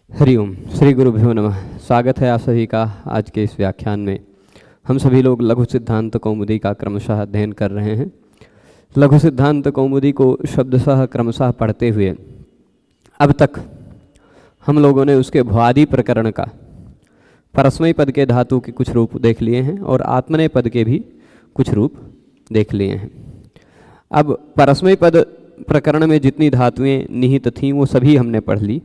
हरिओम श्री गुरुभ्यो नमः। स्वागत है आप सभी का आज के इस व्याख्यान में। हम सभी लोग लघु सिद्धांत कौमुदी का क्रमशः अध्ययन कर रहे हैं। लघु सिद्धांत कौमुदी को शब्दशः क्रमशः पढ़ते हुए अब तक हम लोगों ने उसके भ्वादि प्रकरण का परस्मय पद के धातु के कुछ रूप देख लिए हैं और आत्मनेय पद के भी कुछ रूप देख लिए हैं। अब परस्मय पद प्रकरण में जितनी धातुएं निहित थीं वो सभी हमने पढ़ ली।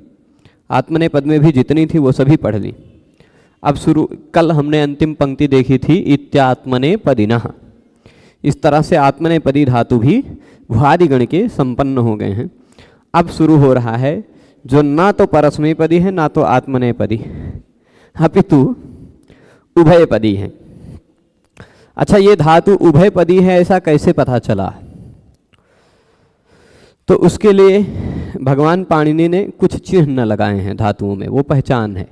आत्मनेय पद में भी जितनी थी वो सभी पढ़ ली। अब कल हमने अंतिम पंक्ति देखी थी इत्यात्मने पदिनः। इस तरह से आत्मनेय पदी धातु भी भ्वादिगण के संपन्न हो गए हैं। अब शुरू हो रहा है जो ना तो परस्मय पदी है ना तो आत्मनेय पदी, अपितु उभय पदी है। अच्छा, ये धातु उभय पदी है ऐसा कैसे पता चला? तो उसके लिए भगवान पाणिनि ने कुछ चिन्ह लगाए हैं धातुओं में, वो पहचान है।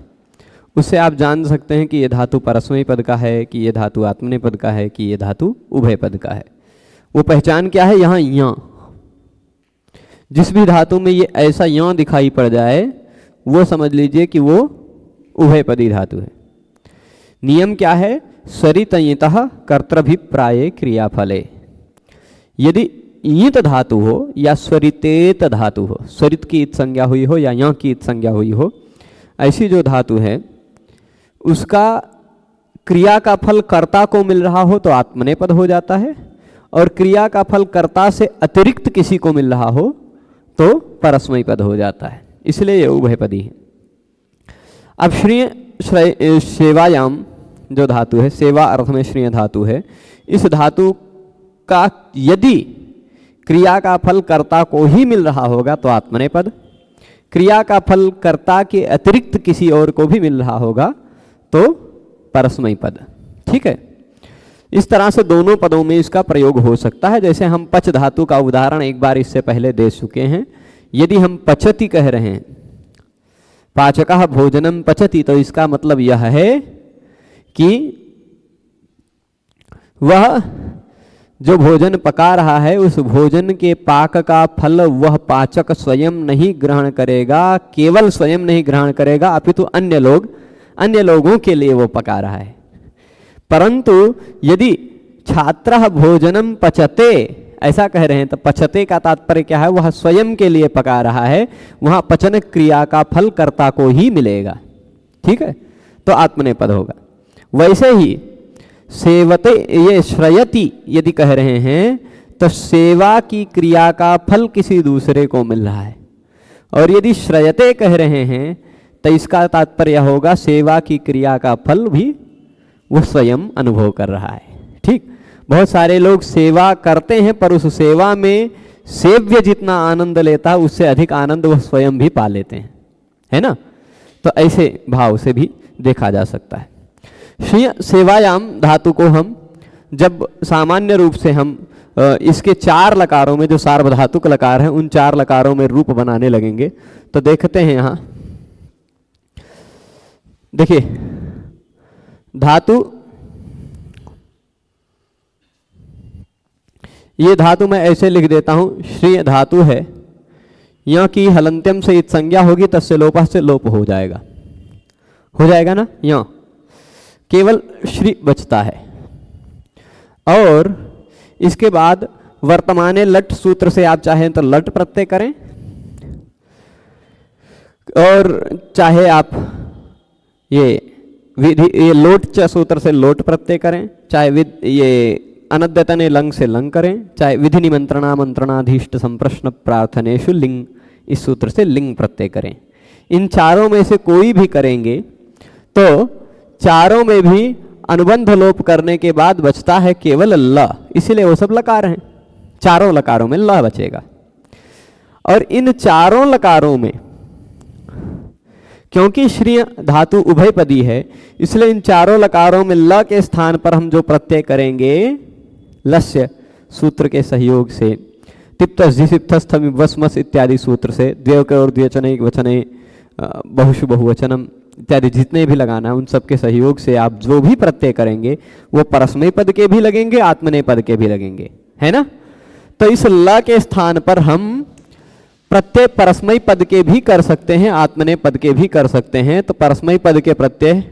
उससे आप जान सकते हैं कि ये धातु परस्मय पद का है, कि ये धातु आत्मनेय पद का है, कि ये धातु उभय पद का है। वो पहचान क्या है? यहाँ या, जिस भी धातु में ये ऐसा या दिखाई पड़ जाए वो समझ लीजिए कि वो उभय पदी धातु है। नियम क्या है? स्वरितयितः कर्तृभिप्राये क्रियाफले। यदि ईत धातु हो या स्वरितेत धातु हो, स्वरित की इत संज्ञा हुई हो या यहाँ की इत संज्ञा हुई हो, ऐसी जो धातु है उसका क्रिया का फल कर्ता को मिल रहा हो तो आत्मनेय पद हो जाता है, और क्रिया का फल कर्ता से अतिरिक्त किसी को मिल रहा हो तो परस्मय पद हो जाता है। इसलिए ये उभयपदी है। अब श्रेय सेवायाम जो धातु है, सेवा अर्थ में श्रेय धातु है, इस धातु का यदि क्रिया का फल कर्ता को ही मिल रहा होगा तो आत्मनेय पद, क्रिया का फल कर्ता के अतिरिक्त किसी और को भी मिल रहा होगा तो परस्मय पद। ठीक है, इस तरह से दोनों पदों में इसका प्रयोग हो सकता है। जैसे हम पच धातु का उदाहरण एक बार इससे पहले दे चुके हैं। यदि हम पचति कह रहे हैं, पाचकः भोजनम पचति, तो इसका मतलब यह है कि वह जो भोजन पका रहा है उस भोजन के पाक का फल वह पाचक स्वयं नहीं ग्रहण करेगा, केवल स्वयं नहीं ग्रहण करेगा, अपितु अन्य लोगों के लिए वो पका रहा है। परंतु यदि छात्रः भोजनम पचते ऐसा कह रहे हैं तो पचते का तात्पर्य क्या है? वह स्वयं के लिए पका रहा है, वहां पचन क्रिया का फल कर्ता को ही मिलेगा। ठीक है, तो आत्मनेय पद होगा। वैसे ही सेवते, ये श्रयति यदि कह रहे हैं तो सेवा की क्रिया का फल किसी दूसरे को मिल रहा है, और यदि श्रयते कह रहे हैं तो इसका तात्पर्य होगा सेवा की क्रिया का फल भी वो स्वयं अनुभव कर रहा है। ठीक, बहुत सारे लोग सेवा करते हैं पर उस सेवा में सेव्य जितना आनंद लेता है उससे अधिक आनंद वह स्वयं भी पा लेते हैं, है ना? तो ऐसे भाव से भी देखा जा सकता है। श्रेय सेवायाम धातु को हम जब सामान्य रूप से हम इसके चार लकारों में जो सार्वधातुक लकार हैं उन चार लकारों में रूप बनाने लगेंगे तो देखते हैं यहाँ देखिए धातु, ये धातु मैं ऐसे लिख देता हूँ, श्रेय धातु है, यहाँ की हलंत्यम से इत संज्ञा होगी तस्य लोपः से लोप हो जाएगा ना, यहाँ केवल श्री बचता है। और इसके बाद वर्तमाने लट सूत्र से आप चाहें तो लट प्रत्यय करें, और चाहे आप ये लोट च सूत्र से लोट प्रत्यय करें, चाहे ये अनद्यतने लंग से लंग करें, चाहे विधि निमंत्रणा मंत्रणाधीष्ट संप्रश्न प्रार्थनेषु लिंग इस सूत्र से लिंग प्रत्यय करें। इन चारों में से कोई भी करेंगे तो चारों में भी अनुबंध लोप करने के बाद बचता है केवल ल, इसीलिए वो सब लकार हैं। चारों लकारों में ल बचेगा, और इन चारों लकारों में क्योंकि श्रेय धातु उभयपदी है इसलिए इन चारों लकारों में ल के स्थान पर हम जो प्रत्यय करेंगे लस्य सूत्र के सहयोग से, तिप्तस्थस्थमिवस्मस इत्यादि सूत्र से, द्व्यक और द्विवचने वचने बहुषु बहुवचनम इत्यादि जितने भी लगाना है उन सब के सहयोग से आप जो भी प्रत्यय करेंगे वो परस्मय पद के भी लगेंगे, आत्मनेय पद के भी लगेंगे, है ना? तो इस ल के स्थान पर हम प्रत्यय परस्मयी पद के भी कर सकते हैं, आत्मनेय पद के भी कर सकते हैं। तो परस्मयी पद के प्रत्यय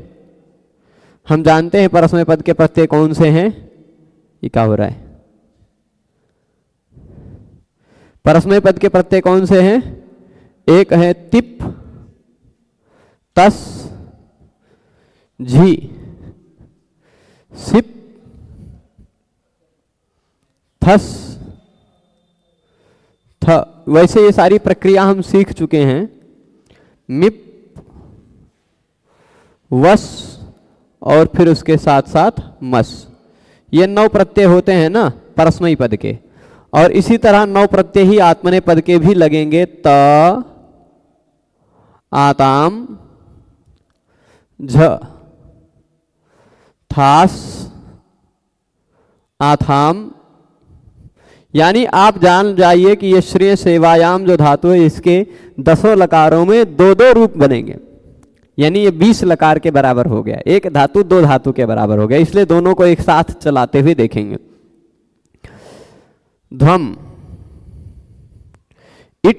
हम जानते हैं, परस्मय पद के प्रत्यय कौन से हैं? ये क्या हो रहा है? परस्मय पद के प्रत्यय कौन से हैं? एक है तिप, तस, झी, सिप, थस, थ। वैसे ये सारी प्रक्रिया हम सीख चुके हैं। मिप, वस और फिर उसके साथ साथ मस, ये 9 प्रत्यय होते हैं ना परस्मयी पद के। और इसी तरह 9 प्रत्यय ही आत्मनेय पद के भी लगेंगे। त, आताम, झ, थास, आथाम। यानी आप जान जाइए कि ये श्रेय सेवायाम जो धातु है, इसके 10 लकारों में 2-2 रूप बनेंगे। यानी ये 20 लकार के बराबर हो गया। एक धातु 2 धातु के बराबर हो गया, इसलिए दोनों को एक साथ चलाते हुए देखेंगे। ध्वम, इट,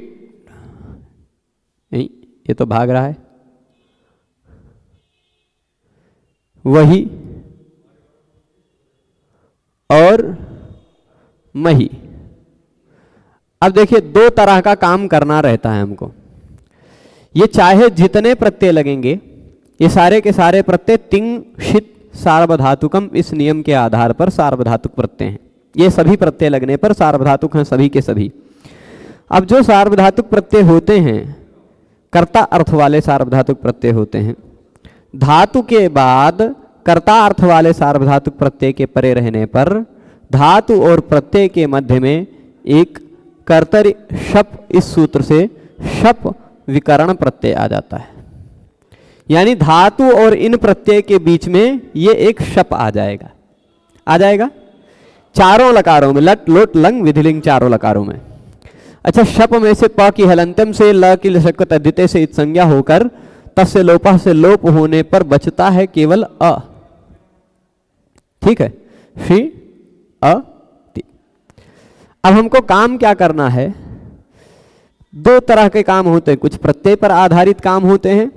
नहीं ये तो भाग रहा है, वही और मही। अब देखिए 2 तरह का काम करना रहता है हमको। ये चाहे जितने प्रत्यय लगेंगे, ये सारे के सारे प्रत्यय तिंग, शित, सार्वधातुकम, इस नियम के आधार पर सार्वधातुक प्रत्यय हैं। ये सभी प्रत्यय लगने पर सार्वधातुक हैं, सभी के सभी। अब जो सार्वधातुक प्रत्यय होते हैं, कर्ता अर्थ वाले सार्वधातुक प्रत्यय होते हैं, धातु के बाद कर्ता अर्थ वाले सार्वधातुक प्रत्यय के परे रहने पर धातु और प्रत्यय के मध्य में एक कर्तरि शप, इस सूत्र से शप विकरण प्रत्यय आ जाता है। यानी धातु और इन प्रत्यय के बीच में ये एक शप आ जाएगा, आ जाएगा चारों लकारों में, लट, लोट, लंग, विधिलिंग, चारों लकारों में। अच्छा, शप में से प की हलंत्यम से ल की लशक्कत अद्वितीय से इत संज्ञा होकर तस्य लोपः से लोप होने पर बचता है केवल अ। ठीक है, श्री अ ति। अब हमको काम क्या करना है? 2 तरह के काम होते हैं, कुछ प्रत्यय पर आधारित काम होते हैं,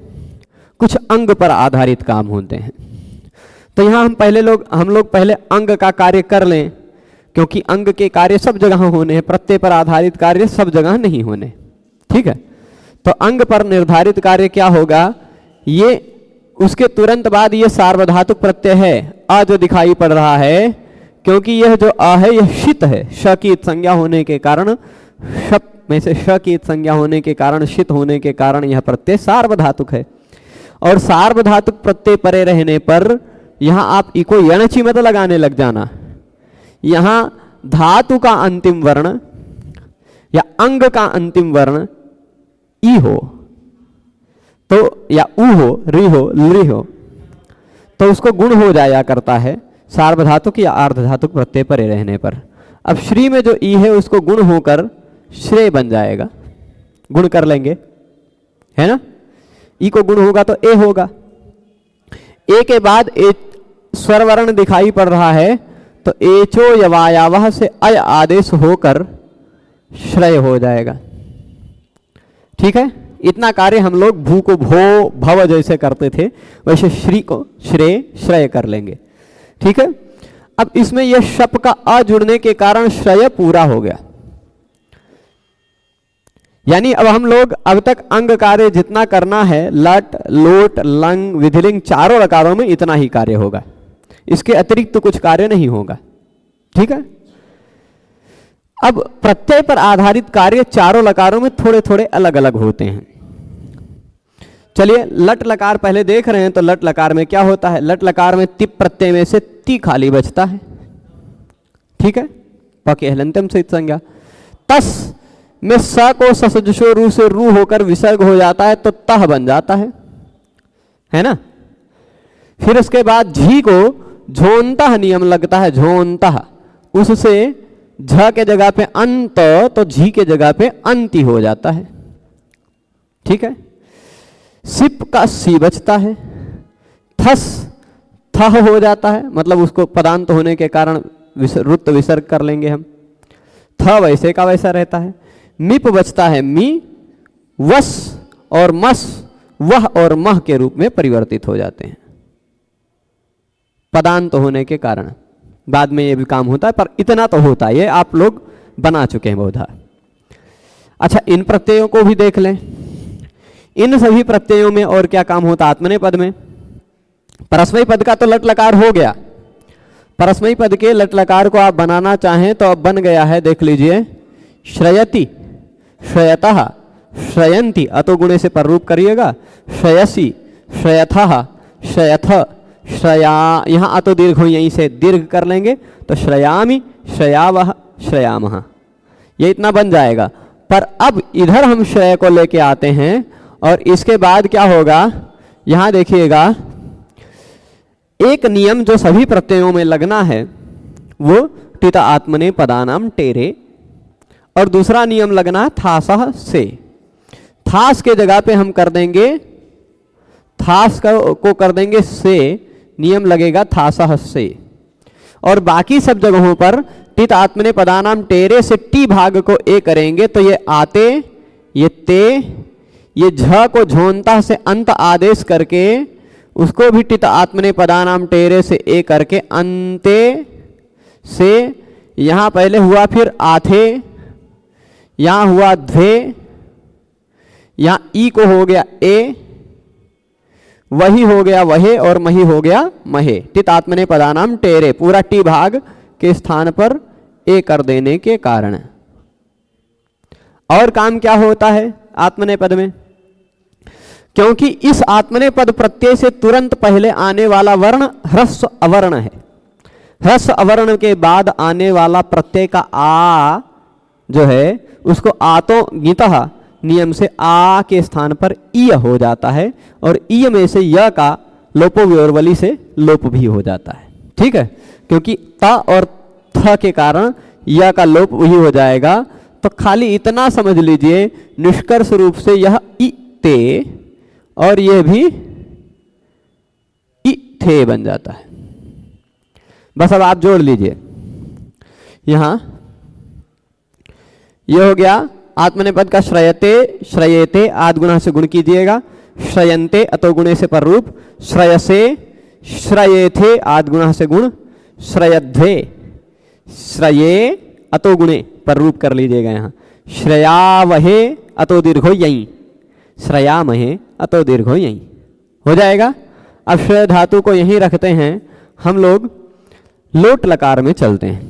कुछ अंग पर आधारित काम होते हैं। तो यहां हम लोग पहले अंग का कार्य कर लें, क्योंकि अंग के कार्य सब जगह होने हैं, प्रत्यय पर आधारित कार्य सब जगह नहीं होने। ठीक है, तो अंग पर निर्धारित कार्य क्या होगा? ये उसके तुरंत बाद ये सार्वधातुक प्रत्यय है अ जो दिखाई पड़ रहा है, क्योंकि यह जो अ है यह शित है, श की संज्ञा होने के कारण, शप में से श की संज्ञा होने के कारण, शित होने के कारण यह प्रत्यय सार्वधातुक है। और सार्वधातुक प्रत्यय परे रहने पर यहां आप इको यणचि मत लगाने लग जाना। यहां धातु का अंतिम वर्ण या अंग का अंतिम वर्ण ई हो तो, या उ हो, री हो, लृ हो, तो उसको गुण हो जाया करता है सार्वधातुक या आर्धधातुक प्रत्यय परे रहने पर। अब श्री में जो ई है उसको गुण होकर श्रेय बन जाएगा, गुण कर लेंगे, है ना। ई को गुण होगा तो ए होगा। ए के बाद ए स्वर वर्ण दिखाई पड़ रहा है, तो एचो यवायावह से अय आदेश होकर श्रेय हो जाएगा। ठीक है, इतना कार्य हम लोग भू को भो, भव जैसे करते थे, वैसे श्री को श्रेय, श्रेय कर लेंगे। ठीक है, अब इसमें यह शप का अ जुड़ने के कारण श्रेय पूरा हो गया। यानी अब हम लोग अब तक अंग कार्य जितना करना है, लट, लोट, लंग, विधिलिंग, चारों लकारों में इतना ही कार्य होगा, इसके अतिरिक्त तो कुछ कार्य नहीं होगा। ठीक है, अब प्रत्यय पर आधारित कार्य चारों लकारों में थोड़े थोड़े अलग अलग होते हैं। चलिए लट लकार पहले देख रहे हैं, तो लट लकार में क्या होता है? लट लकार में तिप प्रत्यय में से ती खाली बचता है। ठीक है, पके हलंतम से संज्ञा। तस में स को ससजुषो रू से रू होकर विसर्ग हो जाता है, तो तह बन जाता है ना। फिर उसके बाद झी को झोंतः नियम लगता है, झोंतः, उससे झ के जगह पे अंत, तो झी के जगह पे अंति हो जाता है। ठीक है, सिप का सी बचता है, थस थह हो जाता है, मतलब उसको पदांत होने के कारण रुत विसर्ग कर लेंगे हम, थ वैसे का वैसा रहता है। मिप बचता है मी, वस और मस वह और मह के रूप में परिवर्तित हो जाते हैं पदांत होने के कारण। बाद में ये भी काम होता है, पर इतना तो होता है, ये आप लोग बना चुके हैं बहुधा। अच्छा, इन प्रत्ययों को भी देख लें। इन सभी प्रत्ययों में और क्या काम होता है आत्मनेय पद में? परस्मैी पद का तो लट लकार हो गया। परस्मैी पद के लट लकार को आप बनाना चाहें तो अब बन गया है, देख लीजिए, श्रयति, श्रयतः, श्रयंती, अतो गुणे से पररूप करिएगा, श्रयसी, श्रयथः, श्रयथ, श्रया, यहाँ अतो दीर्घ हो, यहीं से दीर्घ कर लेंगे तो श्रयामि, श्रयावह, श्रयामः, ये इतना बन जाएगा। पर अब इधर हम श्रय को लेके आते हैं और इसके बाद क्या होगा, यहाँ देखिएगा, एक नियम जो सभी प्रत्ययों में लगना है वो टित आत्मने पदानाम टेरे, और दूसरा नियम लगना थासह से। थास के जगह पे हम कर देंगे, थास को कर देंगे से, नियम लगेगा थासह से। और बाकी सब जगहों पर टित आत्मने पदानाम टेरे से टी भाग को ए करेंगे तो ये आते, ये ते, ये झ को झोंता से अंत आदेश करके उसको भी टित आत्मने पदानाम टेरे से ए करके अंते से, यहाँ पहले हुआ फिर आथे, यहाँ हुआ ध्वे, यहाँ ई को हो गया ए, वही हो गया वहे और मही हो गया महे। टित आत्मने पदानाम टेरे, पूरा टी भाग के स्थान पर ए कर देने के कारण। और काम क्या होता है आत्मनेय पद में? क्योंकि इस आत्मनेय पद प्रत्यय से तुरंत पहले आने वाला वर्ण ह्रस्व अवर्ण है। ह्रस्व अवर्ण के बाद आने वाला प्रत्यय का आ जो है उसको आतो गीतः नियम से आ के स्थान पर ईय हो जाता है, और ईय में से य का लोपो वियोरवली से लोप भी हो जाता है। ठीक है, क्योंकि त और थ के कारण य का लोप वही हो जाएगा। तो खाली इतना समझ लीजिए, निष्कर्ष रूप से यह इ ते और यह भी इ थे बन जाता है। बस अब आप जोड़ लीजिए, यहां यह हो गया आत्मनेय पद का श्रयते, श्रयेते आदि गुणा से गुण कीजिएगा, श्रयन्ते अतो गुणे से पररूप, श्रयसे, श्रयेथे आदि गुणा से गुण, श्रयध्वे, श्रये अतो गुणे पररूप कर लीजिएगा, यहाँ श्रयावहे अतो दीर्घो यहीं, श्रयामहे अतो दीर्घो यहीं हो जाएगा। अब श्रय धातु को यहीं रखते हैं, हम लोग लोट लकार में चलते हैं।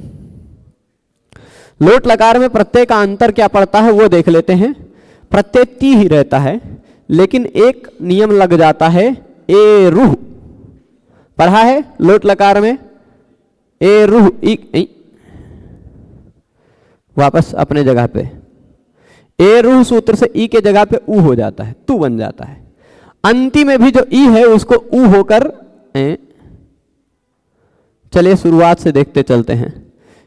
लोट लकार में प्रत्यय का अंतर क्या पड़ता है वो देख लेते हैं। प्रत्यय ती ही रहता है, लेकिन एक नियम लग जाता है, ए रूह पढ़ा है लोट लकार में, ए रूह ई, वापस अपने जगह पे, ए रूह सूत्र से ई के जगह पे ऊ हो जाता है, तू बन जाता है। अंतिम में भी जो ई है उसको ऊ होकर, चलिए शुरुआत से देखते चलते हैं।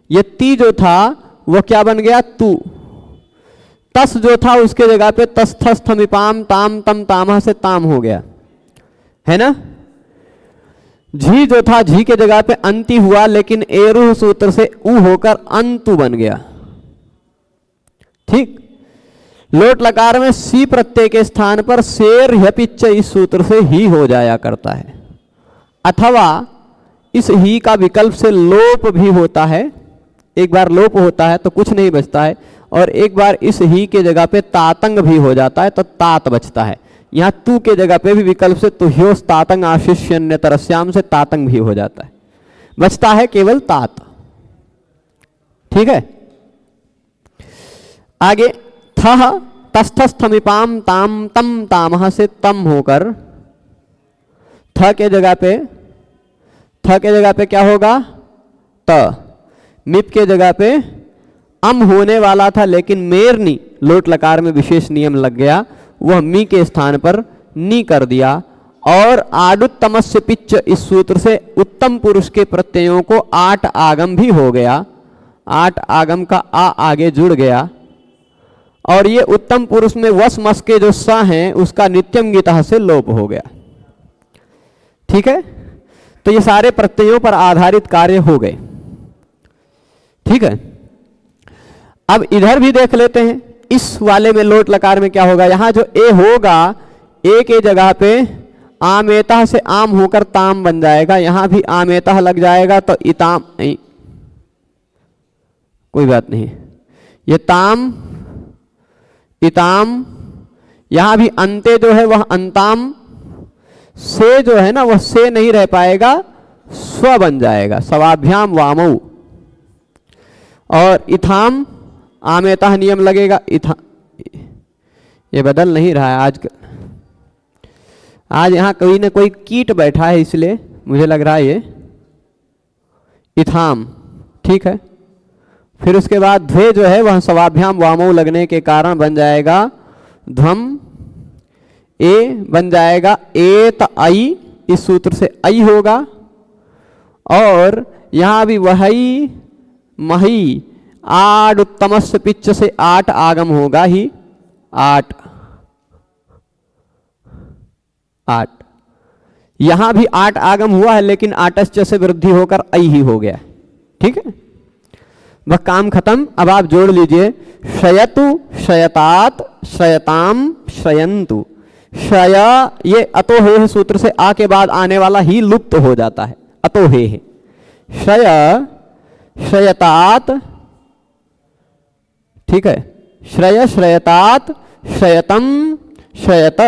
ये ती जो था वो क्या बन गया, तू। तस जो था उसके जगह पे तस थस थमिपाम ताम तम तामा से ताम हो गया, है ना। झी जो था झी के जगह पे अंति हुआ, लेकिन एरुह सूत्र से ऊ होकर अंतु बन गया। ठीक, लोट लकार में सी प्रत्यय के स्थान पर शेर ह्यपिच्च इस सूत्र से ही हो जाया करता है, अथवा इस ही का विकल्प से लोप भी होता है। एक बार लोप होता है तो कुछ नहीं बचता है, और एक बार इस ही के जगह पे तातंग भी हो जाता है तो तात बचता है। यहाँ तू के जगह पे भी विकल्प से तो ह्योस तातंग आशिष्य तरस्याम से तातंग भी हो जाता है, बचता है केवल तात। ठीक है, आगे थह तस्थस्थमिपाम ताम तम तामह से तम होकर थ के जगह पे क्या होगा, त। मिप के जगह पे अम होने वाला था, लेकिन मेरनी लोट लकार में विशेष नियम लग गया, वह मी के स्थान पर नी कर दिया। और आडुत्तमस्य पिच्च इस सूत्र से उत्तम पुरुष के प्रत्ययों को 8 आगम भी हो गया, 8 आगम का आ आगे जुड़ गया। और ये उत्तम पुरुष में वस मस के जो स हैं उसका नित्यम गीतः से लोप हो गया। ठीक है, तो ये सारे प्रत्ययों पर आधारित कार्य हो गए। ठीक है, अब इधर भी देख लेते हैं। इस वाले में लोट लकार में क्या होगा, यहां जो ए होगा, ए के जगह पे आमेतः से आम होकर ताम बन जाएगा, यहां भी आमेतः लग जाएगा तो इताम, कोई बात नहीं, ये ताम इताम, यहां भी अंते जो है वह अंताम, से जो है ना वह से नहीं रह पाएगा, स्व बन जाएगा, सवाभ्याम वामऊ। और इथाम आमेतः नियम लगेगा, इथा, ये बदल नहीं रहा है आज यहां कोई ना कोई कीट बैठा है, इसलिए मुझे लग रहा है ये इथाम, ठीक है। फिर उसके बाद ध्वे जो है वह सवाभ्याम वामऊ लगने के कारण बन जाएगा ध्वम, ए बन जाएगा एत आई, इस सूत्र से आई होगा। और यहां भी वही मही, आड उत्तमस्य पिच्च से आठ आगम होगा ही, आठ आठ, यहां भी आठ आगम हुआ है, लेकिन आटस्य से वृद्धि होकर आई ही हो गया, ठीक है। वह काम खत्म। अब आप जोड़ लीजिए, शयतु शयतात शयताम शयंतु, शय ये अतोहे सूत्र से आ के बाद आने वाला ही लुप्त हो जाता है, अतोहे है। शय शयतात, ठीक है, श्रय श्रयतात शयतम शयत,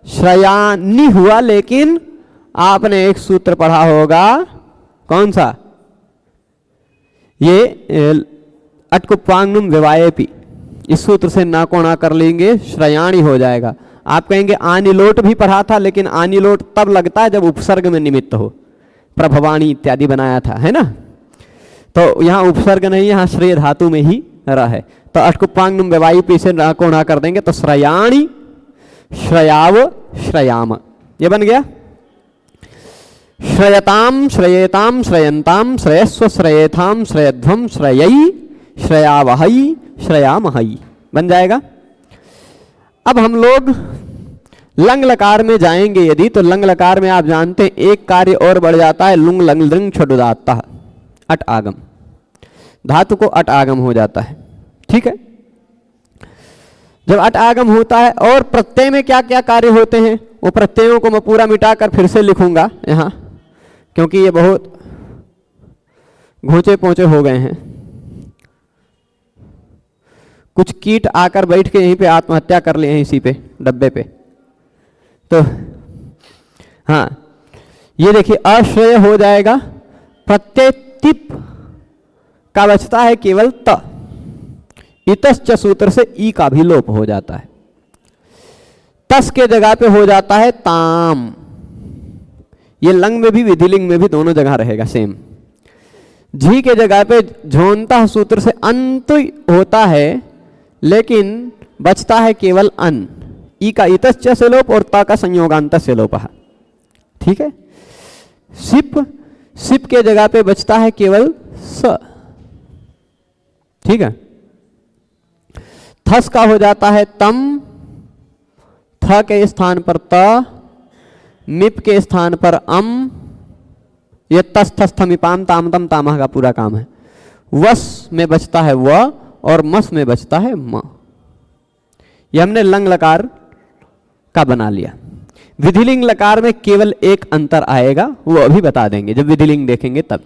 श्रयानी हुआ, लेकिन आपने एक सूत्र पढ़ा होगा, कौन सा, ये अटकुपांगनुम विवायेपि, इस सूत्र से ना को ना कर लेंगे, श्रयाणी हो जाएगा। आप कहेंगे आनिलोट भी पढ़ा था, लेकिन आनिलोट तब लगता है जब उपसर्ग में निमित्त हो, प्रभवाणी इत्यादि बनाया था, है ना। तो यहाँ उपसर्ग नहीं, यहाँ श्रेय धातु में ही रहा है। तो अटकुपांगनुम विवायेपि से ना को ना कर देंगे, तो श्रयाणी श्रयाव श्रयाम, ये बन गया। श्रयताम श्रयेताम श्रयंताम श्रयस्व श्रयेथाम श्रयध्वम श्रयई श्रयावहई श्रयामहई बन जाएगा। अब हम लोग लंग लकार में जाएंगे यदि, तो लंग लकार में आप जानते हैं एक कार्य और बढ़ जाता है, लुंग लंग लृंग छुड़दाता, अट आगम, धातु को अट आगम हो जाता है, ठीक है। जब अट आगम होता है, और प्रत्यय में क्या क्या कार्य होते हैं, वो प्रत्ययों को मैं पूरा मिटाकर फिर से लिखूंगा यहां, क्योंकि ये बहुत घोंचे पोंचे हो गए हैं। कुछ कीट आकर बैठ के यहीं पे आत्महत्या कर लिए हैं, इसी पे डब्बे पे। तो हाँ, ये देखिए अश्रय हो जाएगा, प्रत्यय तिप का बचता है केवल त, इतश्च सूत्र से ई का भी लोप हो जाता है, तस के जगह पे हो जाता है ताम। ये लंग में भी विधिलिंग में भी दोनों जगह रहेगा सेम। झी के जगह पे झोंता सूत्र से अंत होता है, लेकिन बचता है केवल अन, ई का इतश्च से लोप और ता का संयोगांत से लोप, ठीक है। सिप, सिप के जगह पे बचता है केवल स, ठीक है। थस का हो जाता है तम, थ के स्थान पर त, मिप के स्थान पर अम, ये तस थस थमिपाम ताम तम तामह का पूरा काम है। वस में बचता है व, और मस में बचता है म। ये हमने लंग लकार का बना लिया। विधिलिंग लकार में केवल एक अंतर आएगा, वो अभी बता देंगे जब विधिलिंग देखेंगे तब।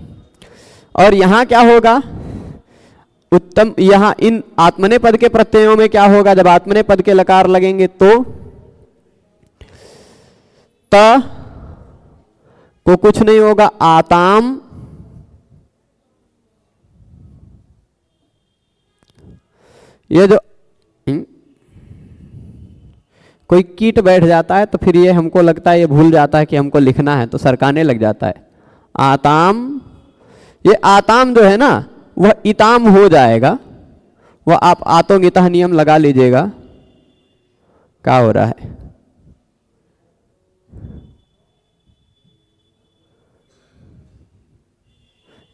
और यहां क्या होगा, उत्तम, यहां इन आत्मने पद के प्रत्ययों में क्या होगा, जब आत्मने पद के लकार लगेंगे तो त को कुछ नहीं होगा, आताम, ये जो कोई कीट बैठ जाता है तो फिर ये हमको लगता है, ये भूल जाता है कि हमको लिखना है, तो सरकाने लग जाता है। आताम, ये आताम जो है ना वह इताम हो जाएगा, वह आप आतोगितः नियम लगा लीजिएगा। क्या हो रहा है,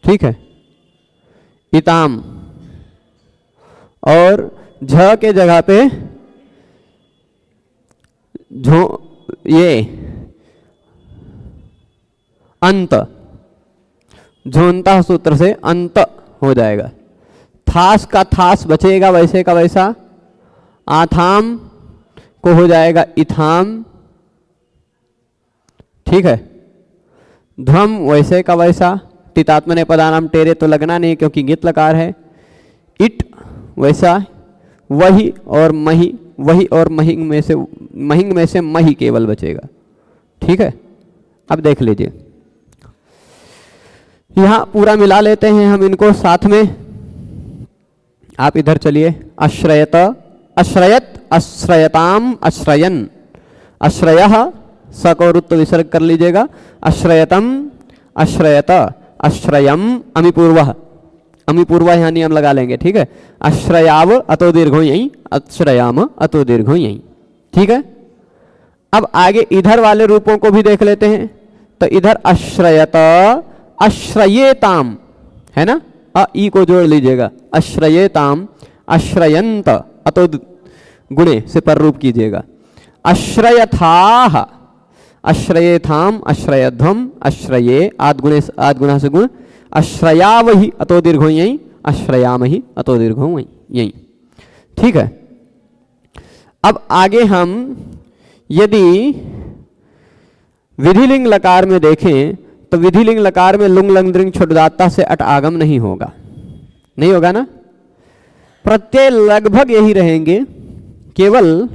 ठीक है, इताम, और झ के जगह पे झो, ये अंत, झोंता सूत्र से अंत हो जाएगा। थास का थास बचेगा वैसे का वैसा, आथाम को हो जाएगा इथाम, ठीक है। ध्वम वैसे का वैसा, तितात्मने पदानाम टेरे तो लगना नहीं क्योंकि गित लकार है। इट वैसा, वही और मही, वही और महिंग में से मही केवल बचेगा, ठीक है। अब देख लीजिए, यहां पूरा मिला लेते हैं हम इनको साथ में। आप इधर चलिए, अश्रयत, अश्रयत, अश्रयताम, अश्रयन, अश्रयः स को रुत्व विसर्ग कर लीजिएगा। अश्रयतम, अश्रयत, अश्रयम, अमिपूर्वः, अमिपूर्वः यहाँ नियम लगा लेंगे, ठीक है। अश्रयाव अतो दीर्घो यहीं, अश्रयाम अतो दीर्घो यहीं, ठीक है। अब आगे इधर वाले रूपों को भी देख लेते हैं। तो इधर अश्रयत, अश्रयेताम है ना, अ ई को जोड़ लीजिएगा, अश्रयेताम, अश्रयंत अतो गुणे से पर रूप कीजिएगा। अश्रयथाः, अश्रयेथाम, अश्रयध्वम, अश्रये आद्गुणा से गुण, अश्रयावहि अतो दीर्घो यहीं, अश्रयामहि अतो दीर्घो यहीं, ठीक है। अब आगे हम यदि विधिलिंग लकार में देखें तो विधिलिंग लकार में लुंग लंग दृंग छुटदाता से अट आगम नहीं होगा, नहीं होगा ना। प्रत्यय लगभग यही रहेंगे, केवल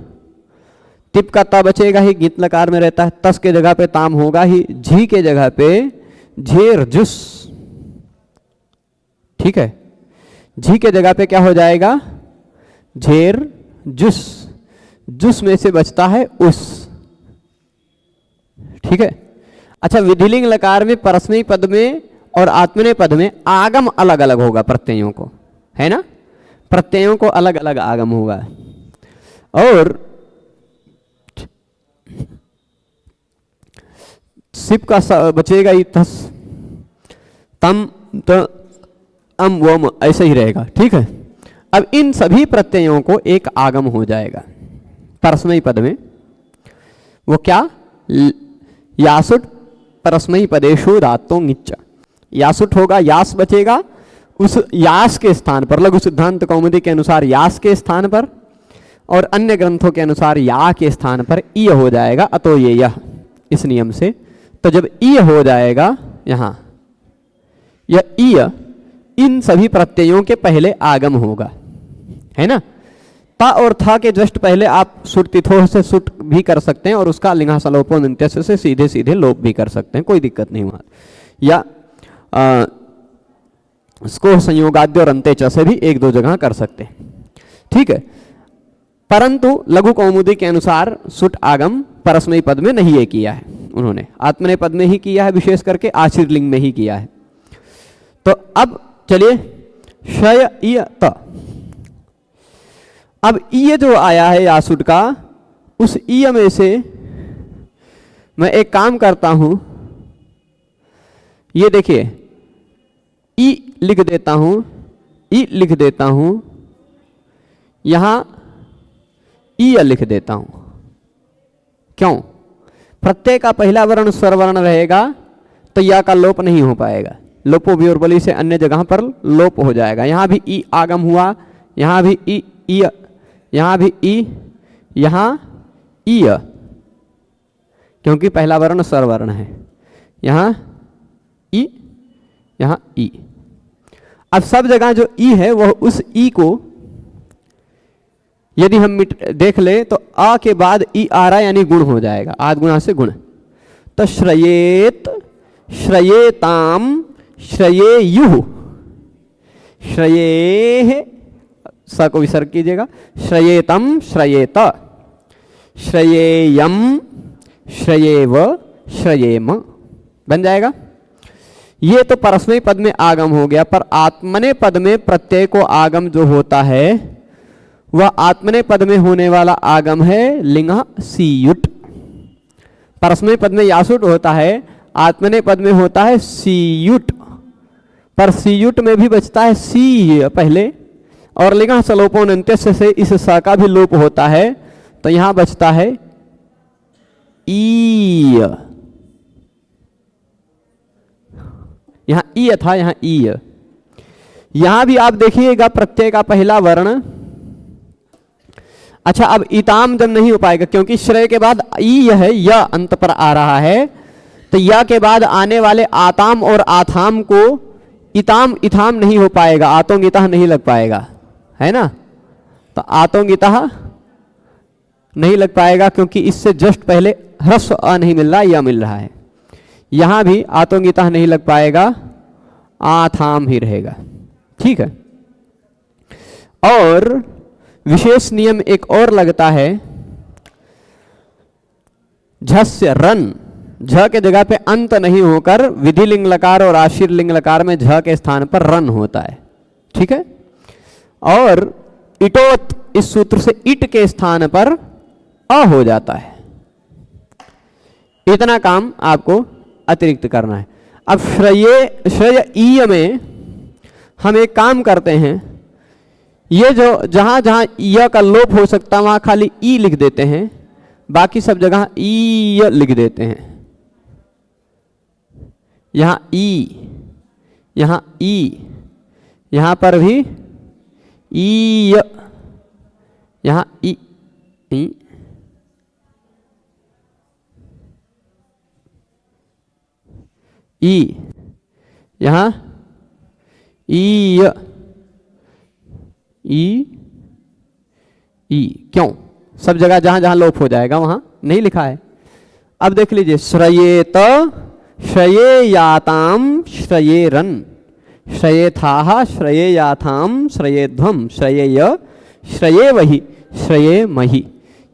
तिप का ता बचेगा ही, गीत लकार में रहता है। तस के जगह पे ताम होगा ही, झी के जगह पे झेर जुस, ठीक है। झी के जगह पे क्या हो जाएगा, झेर जुस, जुस में से बचता है उस, ठीक है। अच्छा, विधिलिंग लकार में परस्मयी पद में और आत्मनेय पद में आगम अलग अलग होगा प्रत्ययों को, है ना, प्रत्ययों को अलग अलग आगम होगा। और सिप का बचेगा ही तस, तम, त, अम, वम ऐसे ही रहेगा, ठीक है। अब इन सभी प्रत्ययों को एक आगम हो जाएगा परस्मयी पद में। वो क्या, यासुट परस्मयी पदेशु धातु ङिच्च, यासुट होगा, यास बचेगा, उस यास के स्थान पर लघु सिद्धांत कौमुदी के अनुसार यास के स्थान पर और अन्य ग्रंथों के अनुसार या के स्थान पर इ हो जाएगा, अतो ये यह, इस नियम से। तो जब इ हो जाएगा यहां, यह इ इन सभी प्रत्ययों के पहले आगम होगा, है ना। ता और था के जस्ट पहले आप सुट तिथो से सुट भी कर सकते हैं और उसका लिंगासलोपो नित्यस्य से सीधे सीधे लोप भी कर सकते हैं, कोई दिक्कत नहीं वहां। या स्कोह संयोगाद्य और अंत्यच से भी एक दो जगह कर सकते हैं, ठीक है। परंतु लघु कौमुदी के अनुसार सुट आगम परस्मयी पद में नहीं ये किया है, उन्होंने आत्मनेय पद में ही किया है, विशेष करके आशीर्लिंग में ही किया है। तो अब चलिए, शय इय त, अब ईय जो आया है यासुट का, उस ईय में से मैं एक काम करता हूं, ये देखिए, ई लिख देता हूं, ई लिख देता हूं, यहां ईय लिख देता हूं। क्यों, प्रत्यय का पहला वर्ण स्वर वर्ण रहेगा तो या का लोप नहीं हो पाएगा, लोपो व्योर्बली से अन्य जगह पर लोप हो जाएगा। यहां भी ई आगम हुआ, यहां भी ई, यहां भी ई, यहां ईय, क्योंकि पहला वर्ण स्वर वर्ण है। यहां ई, यहां ई। अब सब जगह जो ई है वह उस ई को यदि हम देख ले तो आ के बाद ई आ रहा यानी गुण हो जाएगा, आद गुणा से गुण। तो श्रयेत, श्रयेताम, श्रयेयुः, श्रये स को विसर्ग कीजिएगा, श्रयेतम, श्रयेत, श्रयेयम, श्रयेव, श्रयेम बन जाएगा। ये तो परस्मयी पद में आगम हो गया, पर आत्मनेय पद में प्रत्यय को आगम जो होता है वह आत्मनेय पद में होने वाला आगम है लिंगा सीयुट। परस्मयी पद में यासुट होता है, आत्मनेय पद में होता है सीयुट, पर सीयुट में भी बचता है सी पहले और लिंगा सलोपो अंत्यस्य से इस स का भी लोप होता है, तो यहां बचता है ई, यहां ई था, यहां ई। यहां भी आप देखिएगा प्रत्यय का पहला वर्ण अच्छा, अब इताम जब नहीं हो पाएगा, क्योंकि श्रेय के बाद ई है, य अंत पर आ रहा है, तो य के बाद आने वाले आताम और आथाम को इताम इथाम नहीं हो पाएगा, आतोंगितः नहीं लग पाएगा, है ना। तो आतोंगितः नहीं लग पाएगा, क्योंकि इससे जस्ट पहले ह्रस्व अ नहीं मिल रहा, यह मिल रहा है। यहां भी आतोंगितः नहीं लग पाएगा, आथाम ही रहेगा। ठीक है। और विशेष नियम एक और लगता है, झस्य रन, झ के जगह पे अंत नहीं होकर विधि लिंग लकार और आशीर लिंग लकार में झ के स्थान पर रन होता है। ठीक है। और इटोत, इस सूत्र से इट के स्थान पर अ हो जाता है। इतना काम आपको अतिरिक्त करना है। अब श्रेय ईय में हम एक काम करते हैं, ये जो जहां जहां य का लोप हो सकता है वहां खाली ई लिख देते हैं, बाकी सब जगह ई लिख देते हैं। यहां ई, यहां ई, यहां पर भी ई, यहां ई, ई, ई, यहां ई, ई, क्यों? सब जगह जहां जहां लोप हो जाएगा वहां नहीं लिखा है। अब देख लीजिए, श्रयेत, श्रयेयाताम, श्रयेरन, श्रयेथाः, श्रयेयाथाम, श्रयेध्वम, श्रयेय, श्रयेवहि, श्रयेमहि,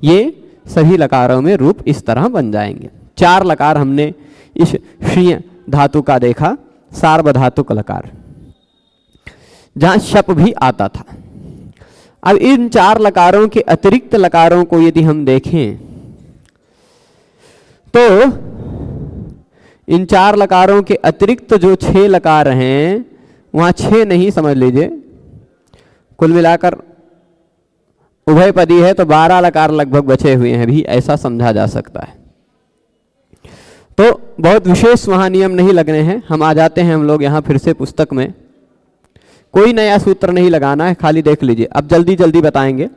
ये सभी लकारों में रूप इस तरह बन जाएंगे। 4 लकार हमने इस श्रीय धातु का देखा, सार्वधातुक लकार, जहां शप भी आता था। अब इन 4 लकारों के अतिरिक्त लकारों को यदि हम देखें तो इन 4 लकारों के अतिरिक्त जो 6 लकार हैं, वहां 6 नहीं समझ लीजिए, कुल मिलाकर उभयपदी है तो 12 लकार लगभग बचे हुए हैं भी, ऐसा समझा जा सकता है। तो बहुत विशेष वहां नियम नहीं लगने हैं। हम आ जाते हैं हम लोग यहां फिर से पुस्तक में, कोई नया सूत्र नहीं लगाना है, खाली देख लीजिए। अब जल्दी जल्दी बताएंगे,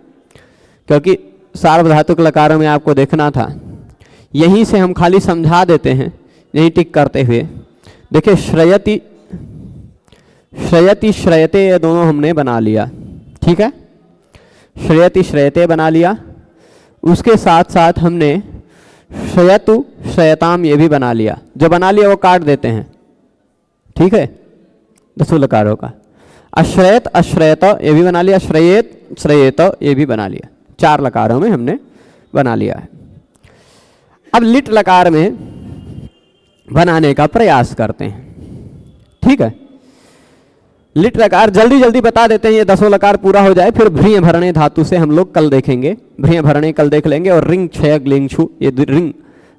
क्योंकि सार्वधातुक लकारों में आपको देखना था, यहीं से हम खाली समझा देते हैं, यहीं टिक करते हुए। देखिए, श्रयति, श्रयति, श्रयते, ये दोनों हमने बना लिया। ठीक है, श्रयति श्रयते बना लिया। उसके साथ साथ हमने श्रयतु श्रयताम ये भी बना लिया। जो बना लिया वो काट देते हैं। ठीक है, 10 लकारों का। अश्रयत अश्रयत ये भी बना लिया, श्रयेत श्रयेत ये भी बना लिया। 4 लकारों में हमने बना लिया है। अब लिट लकार में बनाने का प्रयास करते हैं। ठीक है, लिट लकार जल्दी जल्दी बता देते हैं, ये 10 लकार पूरा हो जाए, फिर भ्रिय भरणे धातु से हम लोग कल देखेंगे। भ्रिय भरणे कल देख लेंगे, और रिंग क्षयक लिंग छु ये रिंग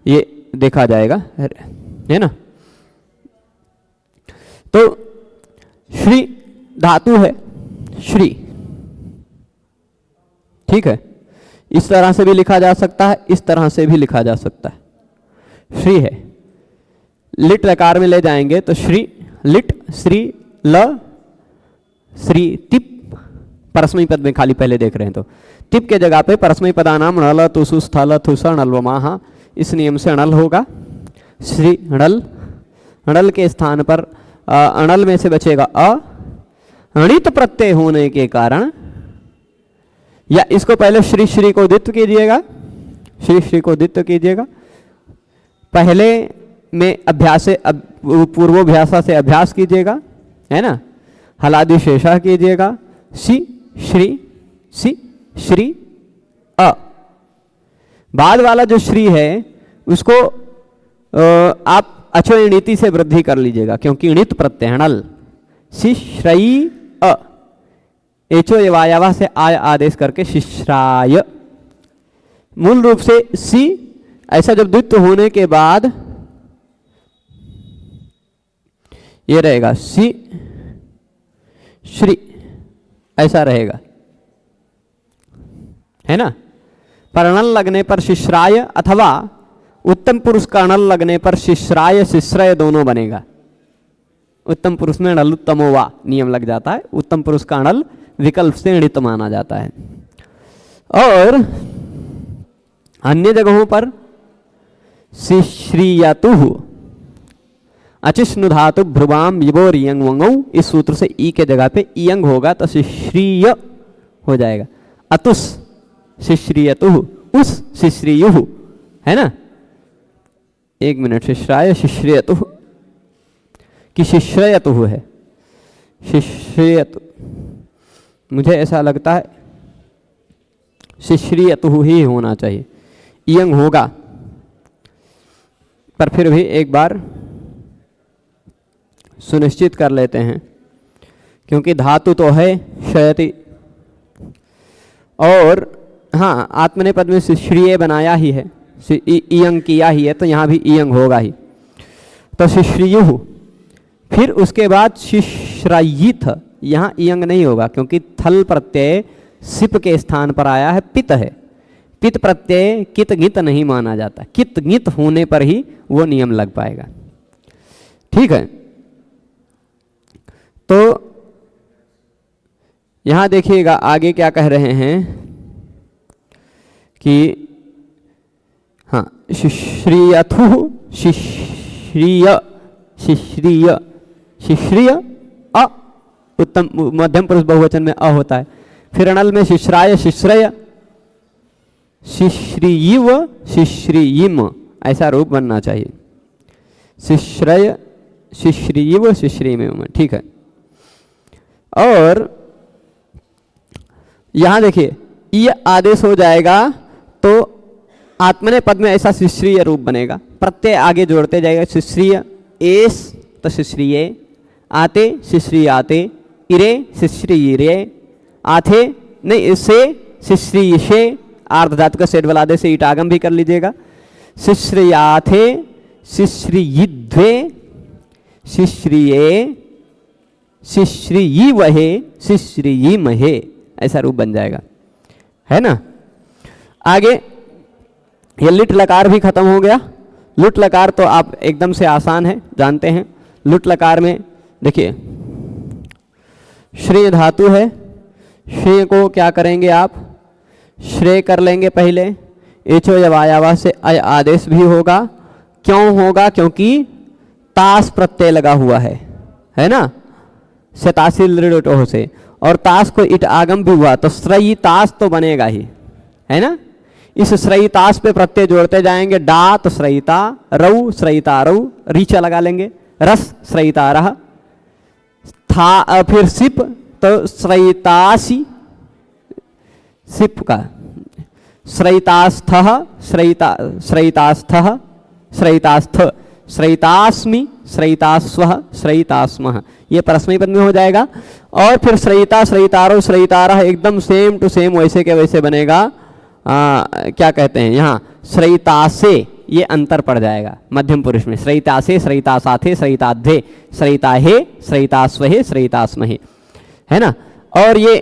ये देखा जाएगा, है ना। तो श्री धातु है, श्री। ठीक है, इस तरह से भी लिखा जा सकता है, इस तरह से भी लिखा जा सकता है। श्री है, लिट लकार में ले जाएंगे तो श्री, लिट, श्री, ल, श्री, तिप, परस्मई पद में खाली पहले देख रहे हैं तो तिप के जगह पे परस्मई पदानाम णल, तुसु, स्थल, थुस, णल्वमाह, इस नियम से अणल होगा। श्री णल, णल के स्थान पर अणल में से बचेगा अ, णित प्रत्यय होने के कारण, या इसको पहले श्री श्री को द्वित्व कीजिएगा, श्री श्री को द्वित्व कीजिएगा। पहले में अभ्यास पूर्वोभ्यासा से अभ्यास कीजिएगा, है ना। हलादि शेषा कीजिएगा, सी श्री, सी श्री अ। बाद वाला जो श्री है उसको आप अचो णिति से वृद्धि कर लीजिएगा, क्योंकि णित प्रत्यय णल, सी श्रई अ, एचो एवायावा से आय आदेश करके शिश्राय। मूल रूप से सी ऐसा जब द्वित्व होने के बाद ये रहेगा सी श्री, ऐसा रहेगा, है ना। पर अणल लगने पर शिश्राय, अथवा उत्तम पुरुष का अणल लगने पर शिश्राय शिश्रय दोनों बनेगा। उत्तम पुरुष में अणल उत्तमो वा नियम लग जाता है, उत्तम पुरुष का अणल विकल्प से णित माना जाता है। और अन्य जगहों पर शिश्रियतुः अचिष्णु धातु भ्रुवाम यबोर यंग वंगौ, इस सूत्र से ई के जगह पे इयंग होगा तो शिश्रिय हो जाएगा। अतुस शिश्रियतुः, उस शिश्रियुः, है ना। एक मिनट, शिश्राय शिश्रियतुः कि शिश्रयतुः है, शिश्रियतु, मुझे ऐसा लगता है शिश्रियतुः ही होना चाहिए, इयंग होगा, पर फिर भी एक बार सुनिश्चित कर लेते हैं, क्योंकि धातु तो है शयति, और हाँ आत्मनेपद में शिश्रिय बनाया ही है, इयंग किया ही है, तो यहाँ भी इयंग होगा ही। तो शिश्रियुः, फिर उसके बाद शिश्रयिथ, यहाँ इयंग नहीं होगा क्योंकि थल प्रत्यय सिप के स्थान पर आया है, पित है, पित प्रत्यय कित गित नहीं माना जाता, कित गित होने पर ही वो नियम लग पाएगा। ठीक है, तो यहां देखिएगा आगे क्या कह रहे हैं कि हाँ शिश्रियथुः, शिश्रिय, शिश्रिय, शिश्रिय अ, उत्तम मध्यम पुरुष बहुवचन में अ होता है। फिर अनल में शिश्राय शिश्रय, शिश्रियिव शिश्रियिम, ऐसा रूप बनना चाहिए, शिश्रय शिश्रियिव शिश्रियिम। ठीक है, और यहां देखिए ये आदेश हो जाएगा तो आत्मनेपद में ऐसा शिश्रिय रूप बनेगा, प्रत्यय आगे जोड़ते जाएगा, शिश्रिय, एस तो शिश्रिये, आते शिश्रियाते, इरे शिश्रियिरे, आथे नहीं इससे शिश्रियिषे, आर्ध धातु का सेट वाला आदेश से ईटागम भी कर लीजिएगा, शिश्रियाथे शिश्रियिध्वे शिश्रिये शिश्रियिवहे शिश्रियिमहे, ऐसा रूप बन जाएगा, है ना। आगे ये लिट लकार भी खत्म हो गया। लुट लकार तो आप एकदम से आसान है, जानते हैं। लुट लकार में देखिए श्रेय धातु है, श्रेय को क्या करेंगे आप, श्रेय कर लेंगे पहले, एचो जब आयावा से अय आदेश भी होगा। क्यों होगा, क्योंकि तास प्रत्यय लगा हुआ है ना, शतासी लृटोह से, और तास को इट आगम भी हुआ तो श्रयी तास तो बनेगा ही, है ना। इस श्रयी तास पे प्रत्यय जोड़ते जाएंगे, डा तो श्रयिता, रऊ श्रयिता रऊ, रीचा लगा लेंगे, रस श्रयिता रह, था फिर सिप तो श्रयितासी, सिप का श्रयितास्थः श्रयिता, श्रयितास्थः श्रयितास्थ, श्रयितास्मि श्रयितास्वः श्रयितास्मः, ये परस्मैपद पद में हो जाएगा। और फिर श्रयिता श्रयितारो श्रयितारः एकदम सेम टू सेम वैसे के वैसे बनेगा। क्या कहते हैं यहाँ श्रयितासे, ये अंतर पड़ जाएगा मध्यम पुरुष में, श्रयितासे श्रयितासाथे श्रयिताध्ये श्रयिताहे श्रयितास्वहे श्रयितास्महे, है ना। और ये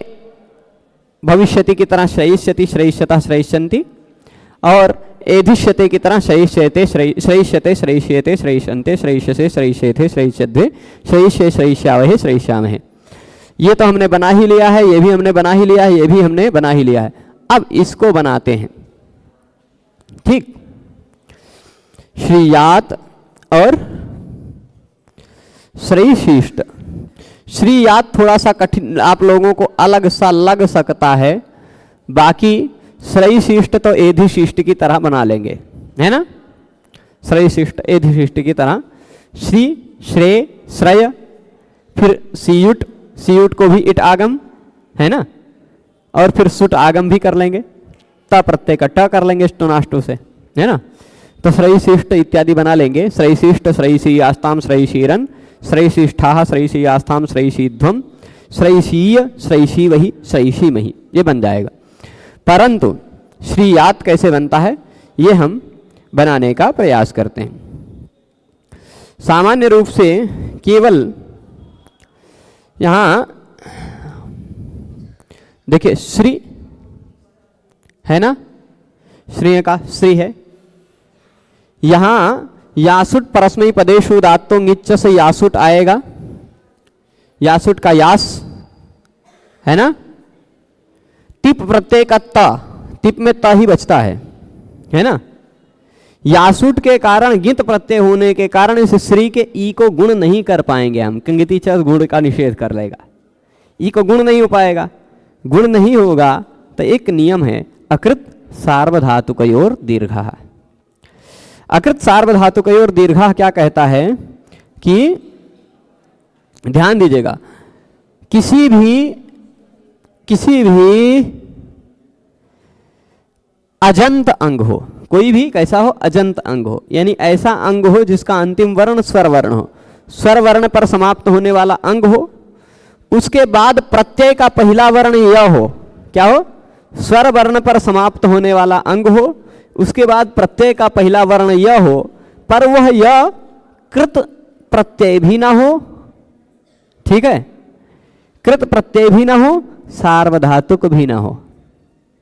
भविष्यति की तरह श्रयिष्यति श्रयिष्यता श्रयिष्यन्ति, और एधिष्यते की तरह श्रयिष्यते श्रयिष्यते श्रयिष्यते श्रयिष्यन्ते श्रयिष्यसे श्रयिष्येथे श्रयिष्यद्वे श्रयिष्ये श्रयिष्यावहे श्रयिष्यामहे। ये तो हमने बना ही लिया है, ये भी हमने बना ही लिया है, ये भी हमने बना ही लिया है। अब इसको बनाते हैं, ठीक। श्रीयात और श्रीशिष्ट। श्रीयात थोड़ा सा कठिन आप लोगों को अलग सा लग सकता है, बाकी श्रयशिष्ट तो एधिशिष्ट की तरह बना लेंगे, है ना। श्रयशिष्ट एधिशिष्ट की तरह, श्री श्रेय श्रय, फिर सीयुट, सीयुट को भी इट आगम, है ना, और फिर सुट आगम भी कर लेंगे, त प्रत्यय का ट कर लेंगे स्टोनाष्टु से, है ना। तो श्रयशिष्ट इत्यादि बना लेंगे, श्रयशिष्ट श्रयसी आस्ताम श्रयशीरन, श्रयशिष्ठा श्रयसी आस्ताम श्रयशीध्वम, श्रयशीय श्रयशी वही श्रयशी मही, ये बन जाएगा। परंतु श्रीयात कैसे बनता है ये हम बनाने का प्रयास करते हैं। सामान्य रूप से केवल यहां देखिए श्री है ना, श्री का श्री है, यहां यासुट परस्मई पदेशु दातो ङिच्च से यासुट आएगा, यासुट का यास है ना, टिप प्रत्यय का त टिप में त ही बचता है ना। यासुट के कारण गित प्रत्यय होने के कारण इस श्री के ई को गुण नहीं कर पाएंगे हम, कंगिति च गुण का निषेध कर लेगा, ई को गुण नहीं हो पाएगा। गुण नहीं होगा तो एक नियम है अकृत सार्वधातुकयोर दीर्घः। अकृत सार्वधातुकयोर दीर्घः क्या कहता है कि ध्यान दीजिएगा, किसी भी अजंत अंग हो, कोई भी कैसा हो, अजंत अंग हो, यानी ऐसा अंग हो जिसका अंतिम वर्ण स्वर वर्ण हो, स्वर वर्ण पर समाप्त होने वाला अंग हो, उसके बाद प्रत्यय का पहला वर्ण य हो, क्या हो, स्वर वर्ण पर समाप्त होने वाला अंग हो, उसके बाद प्रत्यय का पहला वर्ण य हो, पर वह य कृत प्रत्यय भी ना हो, ठीक है, कृत प्रत्यय भी ना हो, सार्वधातुक भी ना हो,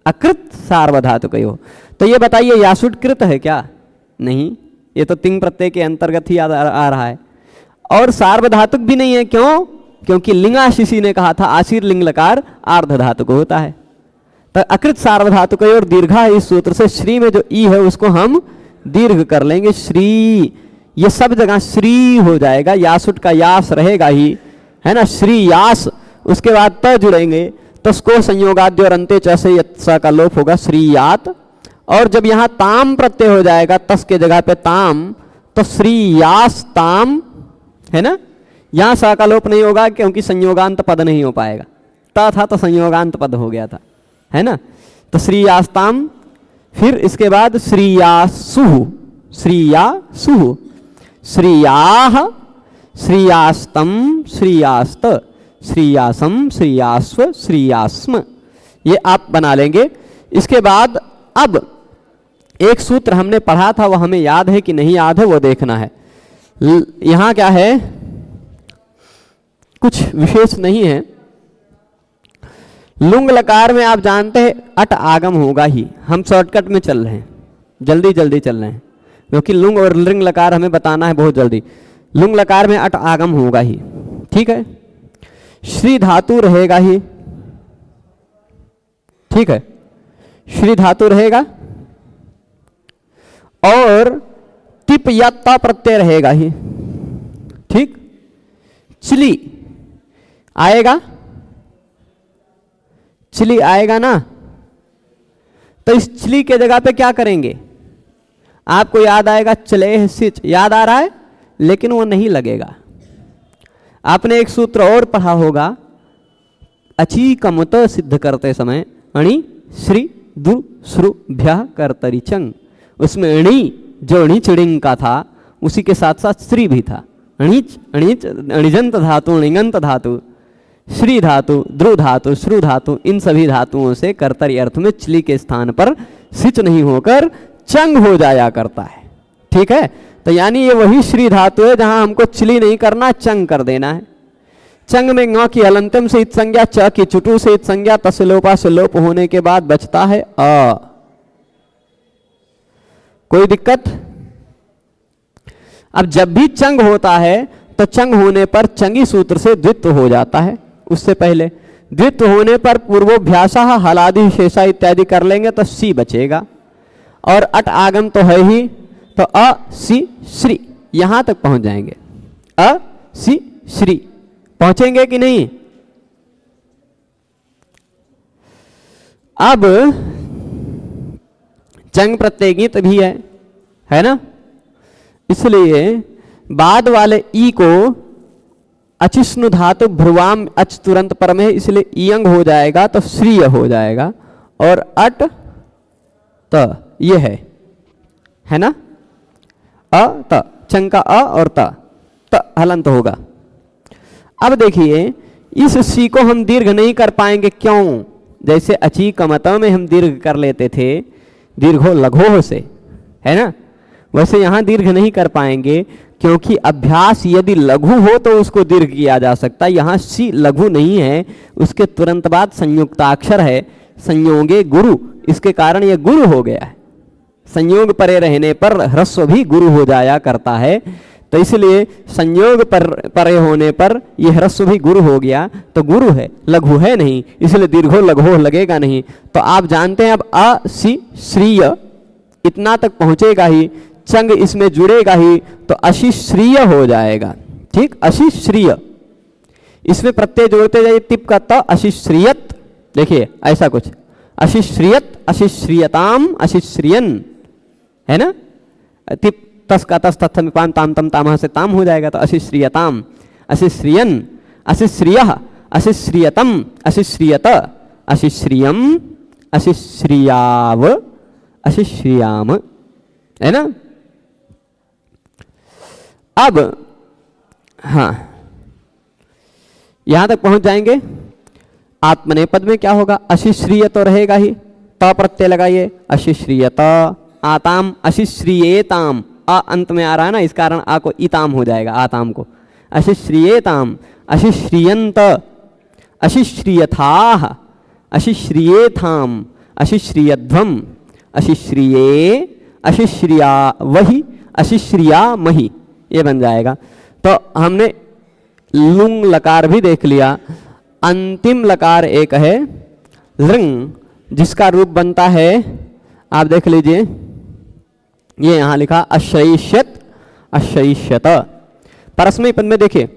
अकृत सार्वधातुक हो। तो ये बताइए यासुट कृत है क्या? नहीं, ये तो तिंग प्रत्यय के अंतर्गत ही आ रहा है। और सार्वधातुक भी नहीं है, क्यों? क्योंकि लिंगाशिशी ने कहा था आशीर लिंग लकार आर्ध धातुक होता है। तो अकृत सार्वधातुक और दीर्घा, इस सूत्र से श्री में जो ई है उसको हम दीर्घ कर लेंगे, श्री, ये सब जगह श्री हो जाएगा, यासुट का यास रहेगा ही, है ना, श्री यास। उसके बाद त जुड़ेंगे, तस्को संयोगाद्य और अंत्य च से स का लोप होगा, श्री यात। और जब यहाँ ताम प्रत्यय हो जाएगा तस के जगह पे ताम, तो श्री यास ताम, है ना, यहाँ स का लोप नहीं होगा क्योंकि संयोगांत पद नहीं हो पाएगा, त था तो संयोगांत पद हो गया था, है ना। तो श्री यास्ताम, फिर इसके बाद श्रीयासुः, श्रीयासुः, श्रीयाः, श्रीयास्तम, श्रीयास्त, श्रीयासम, श्रीयास्व, श्रीयास्म, ये आप बना लेंगे। इसके बाद अब एक सूत्र हमने पढ़ा था, वो हमें याद है कि नहीं याद है वो देखना है। यहाँ क्या है, कुछ विशेष नहीं है। लुंग लकार में आप जानते हैं अट आगम होगा ही, हम शॉर्टकट में चल रहे हैं, जल्दी जल्दी चल रहे हैं, क्योंकि लुंग और लिंग लकार हमें बताना है बहुत जल्दी। लुंग लकार में अट आगम होगा ही, ठीक है। श्री धातु रहेगा ही, ठीक है, श्री धातु रहेगा, और तिप या ता प्रत्यय रहेगा ही, ठीक। चिली आएगा, चिली आएगा ना, तो इस चिली के जगह पे क्या करेंगे, आपको याद आएगा चलेह सिच, याद आ रहा है, लेकिन वो नहीं लगेगा। आपने एक सूत्र और पढ़ा होगा, अची कमत सिद्ध करते समय अणि श्री दु श्रु भ्य कर्तरी चंग, उसमें अणि जो अणिच णिंग का था उसी के साथ साथ श्री भी था। अणिच अणिच अणिजंत धातु, अणिगंत धातु, श्री धातु, ध्रु धातु, श्रु धातु, इन सभी धातुओं से कर्तरी अर्थ में चिली के स्थान पर सिच नहीं होकर चंग हो जाया करता है, ठीक है। तो यानी ये वही श्री धातु है जहां हमको चिली नहीं करना, चंग कर देना है। चंग में ङ की हलंतम से इत संज्ञा, च की चुटू से इत संज्ञा, तसलोपा से लोप होने के बाद बचता है अ। कोई दिक्कत? अब जब भी चंग होता है तो चंग होने पर चंगी सूत्र से द्वित्व हो जाता है। उससे पहले द्वित्व होने पर पूर्वोभ्यासः हलादि शेषा इत्यादि कर लेंगे तो सी बचेगा, और अट आगम तो है ही, तो अ सी श्री यहां तक पहुंच जाएंगे। अ सी श्री पहुंचेंगे कि नहीं? अब चंग प्रत्ययित भी है ना, इसलिए बाद वाले ई को अचिष्णु धातु भ्रुवाम अच तुरंत पर में, इसलिए ईयंग हो जाएगा तो श्रीय हो जाएगा, और अट त ये है ना, अ त, चंग का अ और त हलंत होगा। अब देखिए इस सी को हम दीर्घ नहीं कर पाएंगे, क्यों? जैसे अची कमत में हम दीर्घ कर लेते थे दीर्घो लघो से, है ना, वैसे यहां दीर्घ नहीं कर पाएंगे, क्योंकि अभ्यास यदि लघु हो तो उसको दीर्घ किया जा सकता है। यहाँ सी लघु नहीं है, उसके तुरंत बाद संयुक्ताक्षर है, संयोगे गुरु, इसके कारण यह गुरु हो गया है। संयोग परे रहने पर ह्रस्व भी गुरु हो जाया करता है। तो इसलिए संयोग परे होने पर यह ह्रस्व भी गुरु हो गया, तो गुरु है, लघु है नहीं, इसलिए दीर्घो लघु लगेगा नहीं। तो आप जानते हैं अब अशिश्रीय इतना तक पहुंचेगा ही, चंग इसमें जुड़ेगा ही, तो अशिश्रीय हो जाएगा। ठीक, अशिश्रीय, इसमें प्रत्यय जोड़ते जाइए, तिप का त, अशिश्रियत, देखिए ऐसा कुछ, अशिश्रियत, अशिश्रियताम, अशिश्रियन, है ना, तिप तस का तस, तत्थ में पाम, ताम तम तामह से ताम हो जाएगा, तो अशिश्रियताम, अशिश्रियन, अशिश्रियः, अशिश्रियतम, अशिश्रियत, अशिश्रियम, अशिश्रियाव, अशिश्रियाम, है ना। अब हाँ, यहां तक पहुंच जाएंगे। आत्मनेपद में क्या होगा, अशिश्रीय तो रहेगा ही, त प्रत्यय लगाइए, अशिश्रीयत, आताम, अशिश्रियेताम, आ अंत में आ रहा है ना, इस कारण आ को इताम हो जाएगा, आताम को, अशिश्रियेताम, अशिश्रियंत, अशिश्रियथाः, अशिश्रियेथाम, अशिश्रियध्वम, अशिश्रिये, अशिश्रियावहि, अशिश्रियामहि, ये बन जाएगा। तो हमने लुंग लकार भी देख लिया। अंतिम लकार एक है लृंग, जिसका रूप बनता है, आप देख लीजिए, ये यहां लिखा अश्रयिष्यत, अश्रयिष्यत। परस्मैपद पद में देखिए,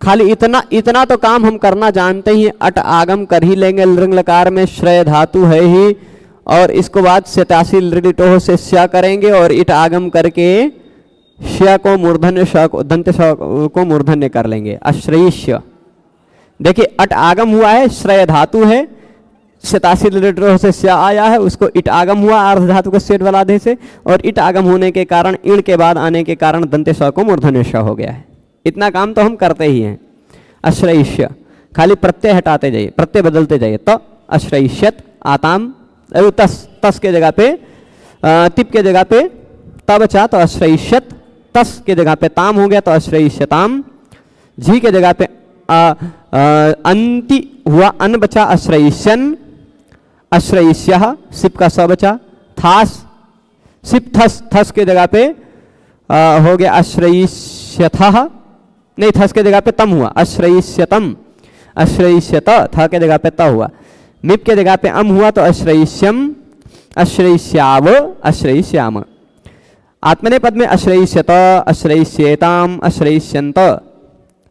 खाली इतना तो काम हम करना जानते ही, अट आगम कर ही लेंगे। लृंग लकार में श्रय धातु है ही, और इसको बाद शतासी लृडिटोह से स्या करेंगे, और इट आगम करके श्या को मूर्धन्य, श को दंत श को मूर्धन्य कर लेंगे, अश्रयिष्य। देखिए अट आगम हुआ है, श्रय धातु है, शतासी लृडिटोह से स्या आया है, उसको इट आगम हुआ अर्ध धातु के सेठ वाला आधे से, और इट आगम होने के कारण, इण के बाद आने के कारण दंत श को मूर्धन्य श हो गया है। इतना काम तो हम करते ही हैं। अश्रयिष्य, खाली प्रत्यय हटाते जाइए, प्रत्यय बदलते जाइए, तो अश्रयिष्यत, आताम, तस, तस के जगह पे तिप के जगह पे त बचा, तो अश्रयिष्यत, तस के जगह पे ताम हो गया, तो अश्रयिष्यताम, झी के जगह पे अंति हुआ, अन बचा, अश्रयिष्यन, अश्रयिष्यः, सिप का स बचा, थास, सिप थस, थस के जगह पे हो गया अश्रयिष्यथः, नहीं थस के जगह पे तम हुआ, अश्रयिष्यतम, अश्रयिष्यत, थ के जगह पे त हुआ, मिप के जगह पे अम हुआ, तो अश्रयिष्यम, अश्रयिष्याव, अश्रयिष्याम। आत्मनेपद में अश्रयिष्यत, अश्रयिष्येताम, अश्रयिष्यन्त,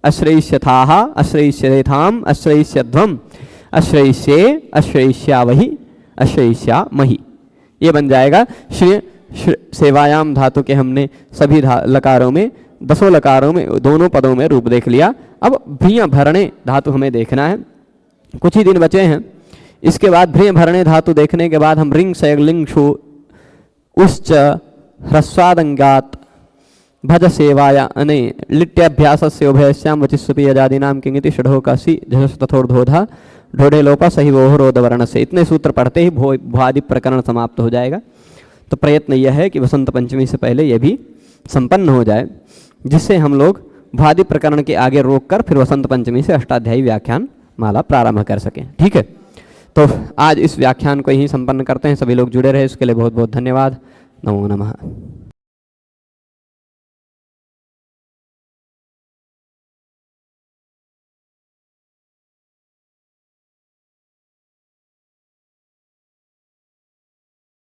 अश्रयिष्यथाः, अश्रयिष्येथाम, अश्रयिष्यध्वम, अश्रयिष्ये, अश्रयिष्यावहि, अश्रयिष्यामहि, ये बन जाएगा। श्री सेवायाम धातु के हमने सभी लकारों में, दसों लकारों में, दोनों पदों में रूप देख लिया। अब भ्रिय भरणे धातु हमें देखना है, कुछ ही दिन बचे हैं। इसके बाद भ्रिय भरणे धातु देखने के बाद हम रिंग सयलिंग षु उश्च ह्रस्वादंगात भज सेवाया अने लिट्याभ्यासस्य उभयस्याम वचिस्वपि यजादीनाम किंगिति षडोकासी झस तथोर्धोधा ढोढ़े लोपा सही वोहरोद वर्ण से। इतने सूत्र पढ़ते ही भुआदि प्रकरण समाप्त हो जाएगा। तो प्रयत्न यह है कि वसंत पंचमी से पहले यह भी संपन्न हो जाए, जिससे हम लोग भुआदि प्रकरण के आगे रोक कर फिर वसंत पंचमी से अष्टाध्यायी व्याख्यान माला प्रारंभ कर सकें। ठीक है, तो आज इस व्याख्यान को यहीं संपन्न करते हैं। सभी लोग जुड़े रहे इसके लिए बहुत बहुत धन्यवाद। नमो नमः।